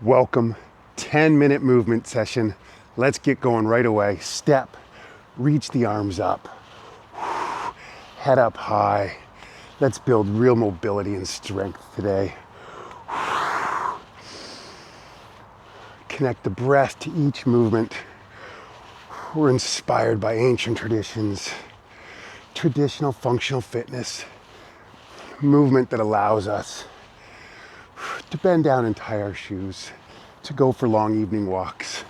Welcome, 10-minute movement session. Let's get going right away. Step, reach the arms up, head up high. Let's build real mobility and strength today. Connect the breath to each movement. We're inspired by ancient traditions, traditional functional fitness, movement that allows us to bend down and tie our shoes, to go for long evening walks,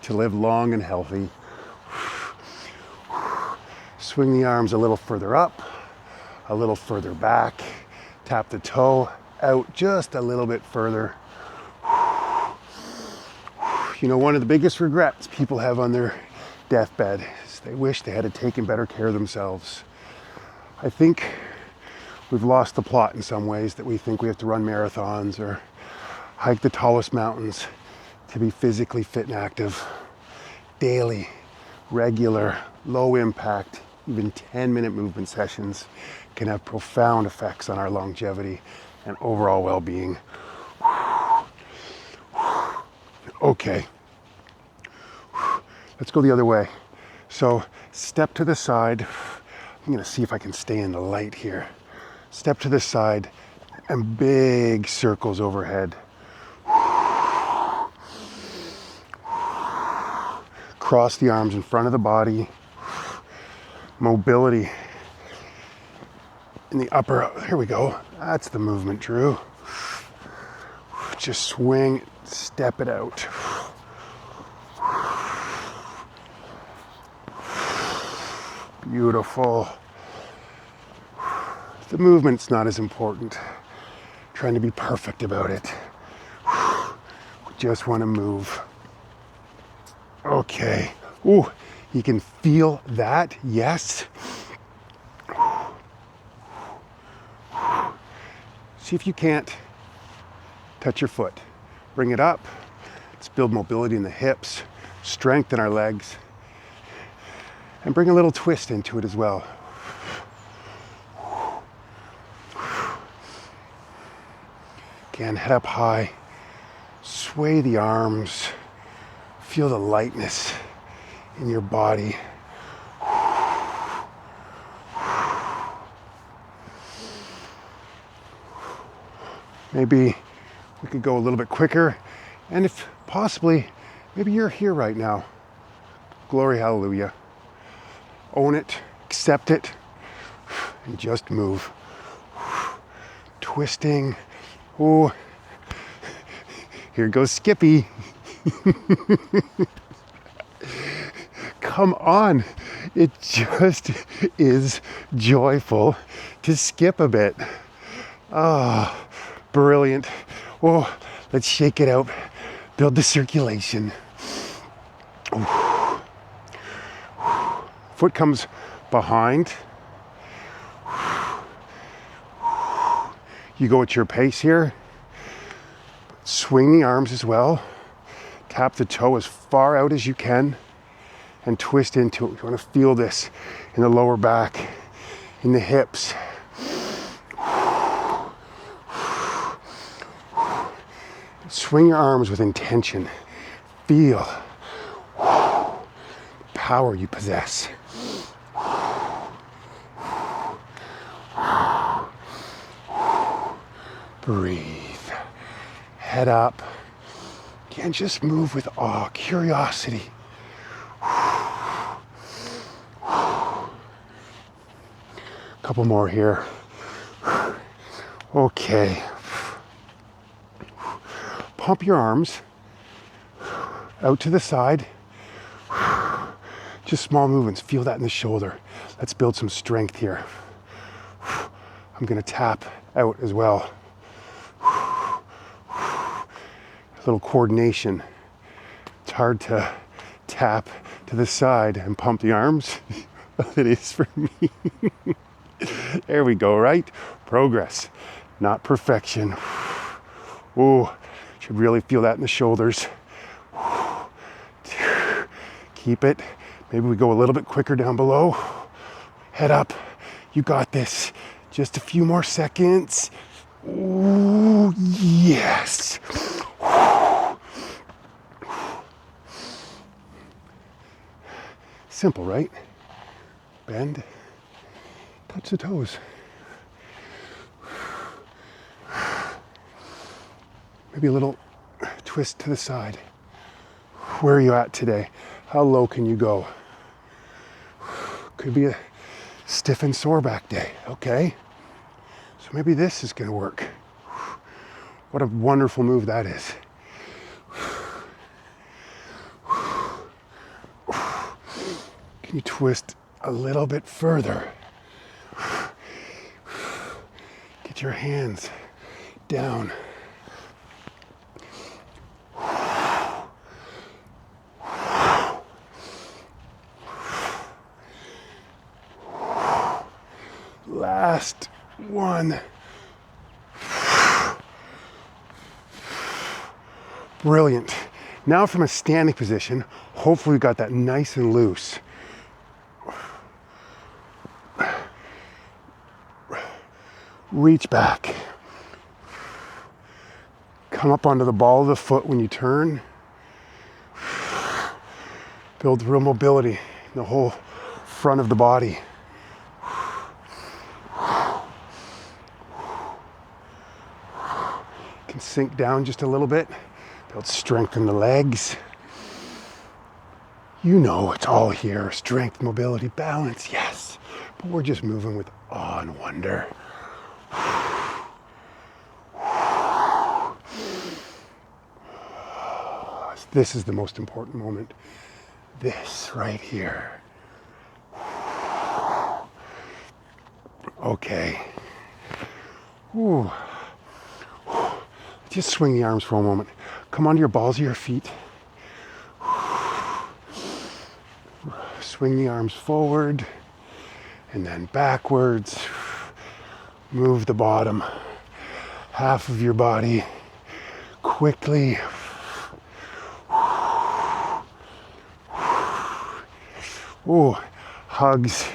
to live long and healthy. Swing the arms a little further up, a little further back. Tap the toe out just a little bit further. You know, one of the biggest regrets people have on their deathbed is they wish they had taken better care of themselves. I think we've lost the plot in some ways, that we think we have to run marathons or hike the tallest mountains to be physically fit and active. Daily, regular, low impact, even 10-minute movement sessions can have profound effects on our longevity and overall well-being. Okay, let's go the other way. So step to the side. I'm gonna see if I can stay in the light here. Step to the side and big circles overhead. Cross the arms in front of the body. Mobility in the upper, here we go. That's the movement, Drew. Just swing, step it out. Beautiful. The movement's not as important. Trying to be perfect about it. We just want to move. Okay. Ooh, you can feel that, yes. See if you can't touch your foot. Bring it up. Let's build mobility in the hips, strengthen our legs, and bring a little twist into it as well. Again, head up high, sway the arms, feel the lightness in your body. Maybe we could go a little bit quicker, and if possibly, maybe you're here right now. Glory, hallelujah. Own it, accept it, and just move. Twisting. Oh, here goes Skippy. Come on, it just is joyful to skip a bit. Ah, brilliant. Oh, let's shake it out, build the circulation. Foot comes behind. You go at your pace here. Swing the arms as well. Tap the toe as far out as you can and twist into it. You want to feel this in the lower back, in the hips. Swing your arms with intention. Feel the power you possess. Breathe. Head up. Again, just move with awe, curiosity. Couple more here. Okay. Pump your arms out to the side. Just small movements. Feel that in the shoulder. Let's build some strength here. I'm gonna tap out as well. A little coordination. It's hard to tap to the side and pump the arms. It is for me. There we go, right? Progress, not perfection. Oh, should really feel that in the shoulders. Keep it. Maybe we go a little bit quicker down below. Head up. You got this. Just a few more seconds. Ooh, yes. simple, right? Bend, touch the toes. Maybe a little twist to the side. Where are you at today? How low can you go? Could be a stiff and sore back day, okay? So maybe this is gonna work. What a wonderful move that is. Can you twist a little bit further? Get your hands down. Last one. Brilliant. Now from a standing position, hopefully we got that nice and loose. Reach back. Come up onto the ball of the foot when you turn. Build real mobility in the whole front of the body. Can sink down just a little bit. Build strength in the legs. You know it's all here. Strength, mobility, balance, yes. But we're just moving with awe and wonder. This is the most important moment. This right here. Okay. Ooh. Just swing the arms for a moment. Come onto your balls of your feet. Swing the arms forward and then backwards. Move the bottom half of your body quickly. Ooh, hugs.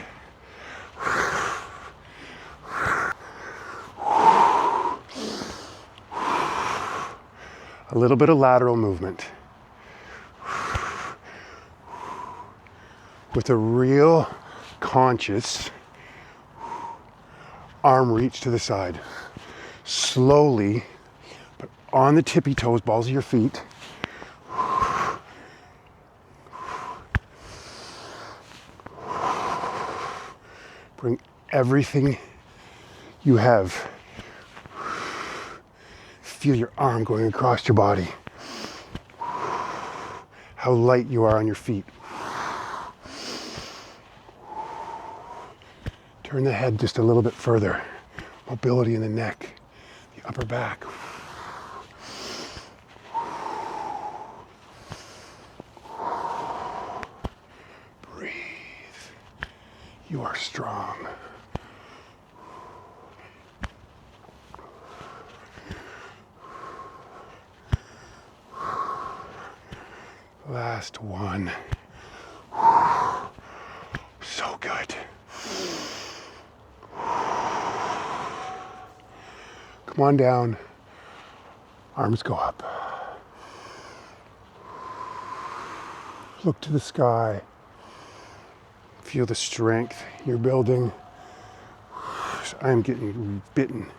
A little bit of lateral movement. With a real conscious arm reach to the side. Slowly, but on the tippy toes, balls of your feet. Bring everything you have. Feel your arm going across your body. How light you are on your feet. Turn the head just a little bit further. Mobility in the neck, the upper back. Breathe. You are strong. Last one. So good. Come on down. Arms go up. Look to the sky. Feel the strength you're building. I'm getting bitten.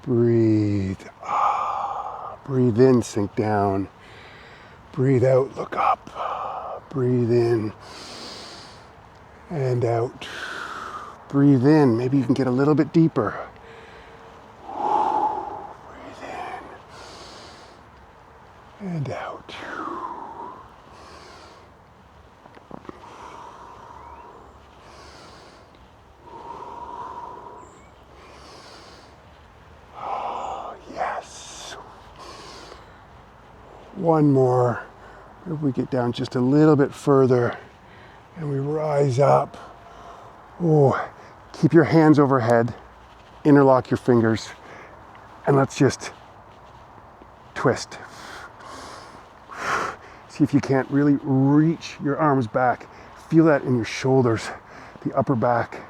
Breathe. Breathe in, sink down. Breathe out, look up. Breathe in and out. Breathe in, maybe you can get a little bit deeper. Breathe in and out. One more. If we get down just a little bit further and we rise up. Oh, keep your hands overhead, interlock your fingers, and let's just twist. See if you can't really reach your arms back. Feel that in your shoulders, the upper back.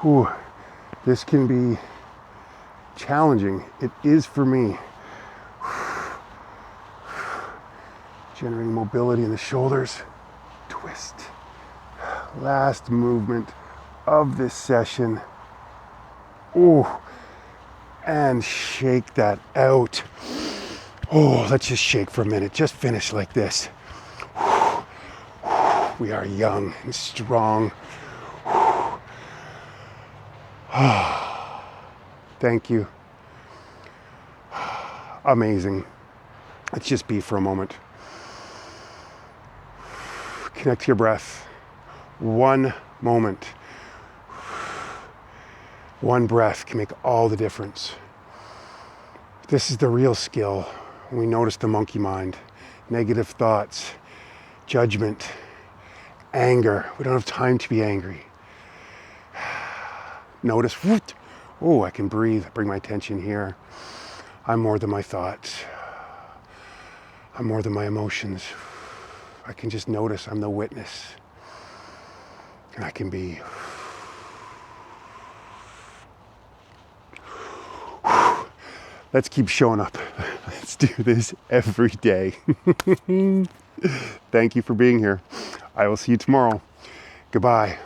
Ooh, this can be challenging. It is for me. generating mobility in the shoulders. Twist. Last movement of this session. Ooh, and shake that out. Oh, let's just shake for a minute. Just finish like this. We are young and strong. Thank you. Amazing. Let's just be for a moment. Connect to your breath. One moment. One breath can make all the difference. This is the real skill. When we notice the monkey mind, negative thoughts, judgment, anger. We don't have time to be angry. Notice, oh, I can breathe, bring my attention here. I'm more than my thoughts. I'm more than my emotions. I can just notice I'm the witness. And I can be. Let's keep showing up. Let's do this every day. Thank you for being here. I will see you tomorrow. Goodbye.